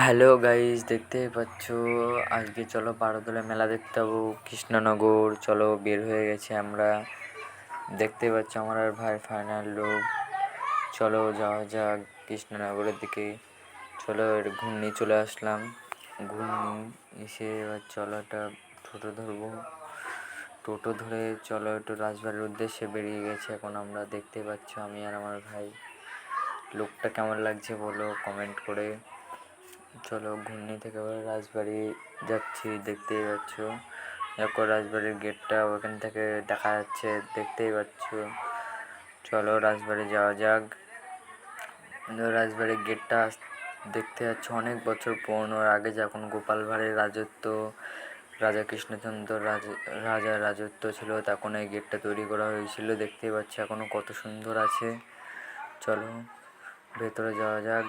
Hello guys, দেখতেই পাচ্ছ আজকে চলো বারোদোলা মেলা দেখতে যাবো কৃষ্ণনগর। চলো বের হয়ে গেছে আমরা, দেখতেই পাচ্ছ আমার আর ভাই ফাইনাল লুক। চলো যাওয়া যাক কৃষ্ণনগরের দিকে। চলো ঘূর্ণি চলে আসলাম, ঘূর্ণি এসে এবার চলো একটা টোটো ধরবো। টোটো ধরে চলো একটু রাজবাড়ির উদ্দেশ্যে বেরিয়ে গেছে এখন আমরা, দেখতে পাচ্ছ আমি আর আমার ভাই। লুকটা কেমন লাগছে বলো কমেন্ট করে। চলো ঘূর্ণি থেকে আবার রাজবাড়ি যাচ্ছি, দেখতেই পাচ্ছ। দেখো রাজবাড়ির গেটটা ওখান থেকে দেখা যাচ্ছে, দেখতেই পাচ্ছ। চলো রাজবাড়ি যাওয়া যাক। রাজবাড়ির গেটটা দেখতে পাচ্ছ অনেক বছর পুরনো, আগে যখন গোপাল ভাঁড়ের রাজত্ব, রাজা কৃষ্ণচন্দ্র রাজার রাজত্ব ছিল তখন এই গেটটা তৈরি করা হয়েছিল। দেখতেই পাচ্ছ এখনও কত সুন্দর আছে। চলো ভেতরে যাওয়া যাক।